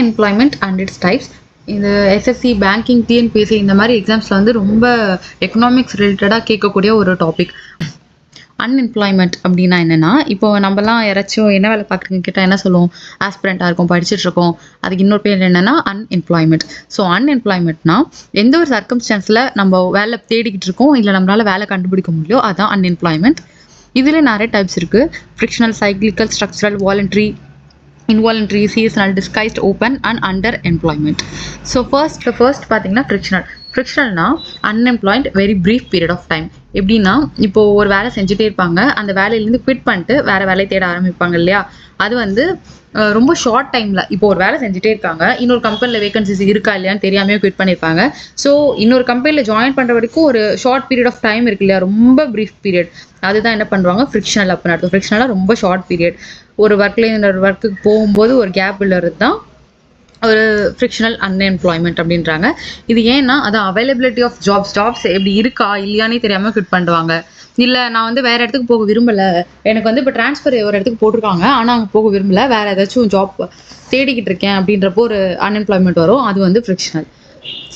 Unemployment and it's types. இந்த SSC, banking, TNPSC இந்த மாதிரி எக்ஸாம்ஸில் வந்து ரொம்ப எக்கனாமிக்ஸ் ரிலேட்டடாக கேட்கக்கூடிய ஒரு டாபிக். அன்எம்ப்ளாய்மெண்ட் அப்படின்னா என்னென்னா, இப்போ நம்மலாம் யாராச்சும் என்ன வேலை பார்க்குறீங்க கேட்டால் என்ன சொல்லுவோம்? ஆஸ்பிரண்ட்டாக இருக்கும், படிச்சுட்ருக்கோம். அதுக்கு இன்னொரு பேர் என்னென்னா அன்எம்ப்ளாய்மெண்ட். ஸோ அன்எம்ப்ளாய்மெண்ட்னா எந்த ஒரு சர்க்கம்ஸ்டான்ஸில் நம்ம வேலை தேடிக்கிட்டு இருக்கோம், இல்லை நம்மளால் வேலை கண்டுபிடிக்க முடியலையோ அதுதான் அன்எம்ப்ளாய்மெண்ட். இதில் நிறைய டைப்ஸ் இருக்குது. Frictional, cyclical, structural, voluntary, involuntary, seasonal, disguised, open and under employment. So first பார்த்தீங்கன்னா ஃப்ரிக்ஷனல்னா unemployed very brief period of time. எப்படின்னா, இப்போது ஒரு வேலை செஞ்சுட்டே இருப்பாங்க, அந்த வேலையிலேருந்து குவிட் பண்ணிட்டு வேறு வேலையை தேட ஆரம்பிப்பாங்க இல்லையா? அது வந்து ரொம்ப ஷார்ட் டைமில் இப்போ ஒரு வேலை செஞ்சுட்டே இருக்காங்க, இன்னொரு கம்பெனியில் வேகன்சிஸ் இருக்கா இல்லையான்னு தெரியாமே குவிட் பண்ணியிருப்பாங்க. ஸோ இன்னொரு கம்பெனியில் ஜாயின் பண்ணுற வரைக்கும் ஒரு ஷார்ட் பீரியட் ஆஃப் டைம் இருக்கு இல்லையா, ரொம்ப ப்ரீஃப் பீரியட். அதுதான் என்ன பண்ணுவாங்க, ஃப்ரிக்ஷனல் அப்படின்னு அர்த்தம். ஃப்ரிக்ஷனலாக ரொம்ப ஷார்ட் பீரியட். ஒரு ஒர்க்லேருந்து இன்னொரு ஒர்க்குக்கு போகும்போது ஒரு கேப் உள்ளது தான் ஒரு ஃப்ரிக்ஷனல் அன்எம்ப்ளாய்மெண்ட் அப்படின்றாங்க. இது ஏன்னா அதான் அவைலபிலிட்டி ஆஃப் ஜாப்ஸ் எப்படி இருக்கா இல்லையானே தெரியாமல் குவிட் பண்ணுவாங்க. இல்லை, நான் வந்து வேறு இடத்துக்கு போக விரும்பலை, எனக்கு வந்து இப்போ ட்ரான்ஸ்ஃபர் ஒரு இடத்துக்கு போட்டிருக்காங்க, ஆனால் அங்கே போக விரும்பலை, வேறு ஏதாச்சும் ஜாப் தேடிக்கிட்டு இருக்கேன் அப்படின்றப்போ ஒரு அன்எம்ப்ளாய்மெண்ட் வரும். அது வந்து ஃப்ரிக்ஷனல்.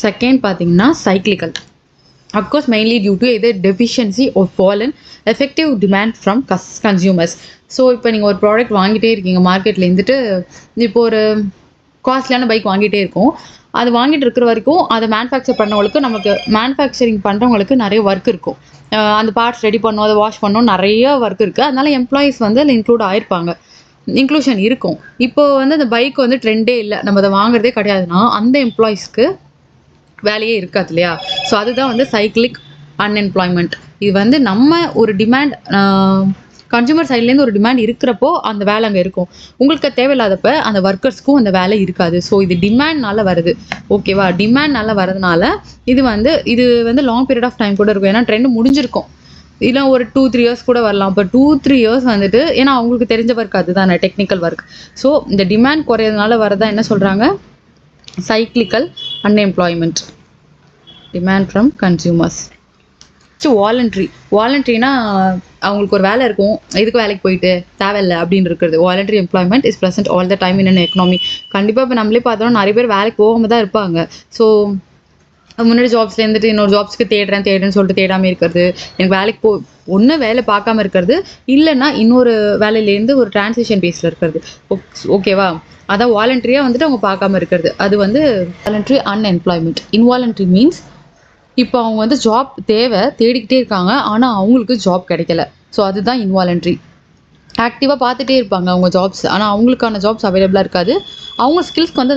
செகண்ட் பார்த்தீங்கன்னா cyclical. Of course mainly due to either deficiency or fallen effective demand from consumers. So இப்போ நீங்கள் ஒரு ப்ராடக்ட் வாங்கிட்டே இருக்கீங்க மார்க்கெட்டில் இருந்துட்டு, இப்போ ஒரு காஸ்ட்லியான பைக் வாங்கிட்டே இருக்கும். அது வாங்கிட்டு இருக்கிற வரைக்கும் அதை மேனுஃபேக்சர் பண்ணவங்களுக்கு, நமக்கு மேனுஃபேக்சரிங் பண்ணுறவங்களுக்கு நிறைய ஒர்க் இருக்கும். அந்த பார்ட்ஸ் ரெடி பண்ணணும், அதை வாஷ் பண்ணணும், நிறைய ஒர்க் இருக்குது. அதனால எம்ப்ளாயீஸ் வந்து அதில் இன்க்ளூட் ஆகிருப்பாங்க, இன்க்ளூஷன் இருக்கும். இப்போ வந்து அந்த பைக் வந்து ட்ரெண்டே இல்லை, நம்ம அதை வாங்குறதே கிடையாதுன்னா அந்த எம்ப்ளாயீஸ்க்கு வேலையே இருக்காது இல்லையா? ஸோ அதுதான் வந்து சைக்ளிக் அன்எம்ப்ளாய்மெண்ட். இது வந்து நம்ம ஒரு டிமாண்ட், கன்சூமர் சைட்லேருந்து ஒரு டிமாண்ட் இருக்கிறப்போ அந்த வேலை அங்கே இருக்கும். உங்களுக்கு தேவையில்லாதப்ப அந்த ஒர்க்கர்ஸ்க்கும் அந்த வேலை இருக்காது. ஸோ இது டிமாண்ட்னால வருது, ஓகேவா? டிமாண்ட்னால வரதுனால இது வந்து லாங் பீரியட் ஆஃப் டைம் கூட இருக்கும். ஏன்னா ட்ரெண்ட் முடிஞ்சிருக்கும், இல்லை ஒரு 2-3 இயர்ஸ் கூட வரலாம். இப்போ 2-3 இயர்ஸ் வந்துட்டு, ஏன்னா அவங்களுக்கு தெரிஞ்ச ஒர்க் அதுதான் டெக்னிக்கல் ஒர்க். ஸோ இந்த டிமாண்ட் குறையிறதுனால வரதா என்ன சொல்கிறாங்க, cyclical unemployment, demand from consumers. வாலண்ட்ரினா அவங்களுக்கு ஒரு வேலை இருக்கும், எதுக்கு வேலைக்கு போயிட்டு தேவையில்லை அப்படின்னு இருக்கிறது. Voluntary employment is present all the time in economy. கண்டிப்பாக இப்போ நம்மளே பார்த்தோம்னா நிறைய பேர் வேலைக்கு போகாமல் தான் இருப்பாங்க. ஸோ முன்னாடி ஜாப்ஸ்ல இருந்துட்டு இன்னொரு ஜாப்ஸ்க்கு தேடுறேன்னு சொல்லிட்டு தேடாமல் இருக்கிறது, எனக்கு வேலைக்கு ஒன்று வேலை பார்க்காம இருக்கிறது, இல்லைன்னா இன்னொரு வேலையிலேருந்து ஒரு டிரான்சிஷன் பேஸில் இருக்கிறது, ஓகேவா? அதான் வாலண்டரியாக வந்துட்டு அவங்க பார்க்காம இருக்கிறது, அது வந்து வாலண்டரி அன்எம்ப்ளாய்மெண்ட். இன்வாலண்டரி மீன்ஸ் இப்போ அவங்க வந்து ஜாப் தேடிக்கிட்டே இருக்காங்க, ஆனால் அவங்களுக்கு ஜாப் கிடைக்கல. ஸோ அதுதான் இன்வாலண்டரி. ஆக்டிவாக பார்த்துட்டே இருப்பாங்க அவங்க ஜாப்ஸ், ஆனால் அவங்களுக்கான ஜாப்ஸ் அவைலபிளாக இருக்காது. அவங்க ஸ்கில்ஸ்க்கு வந்து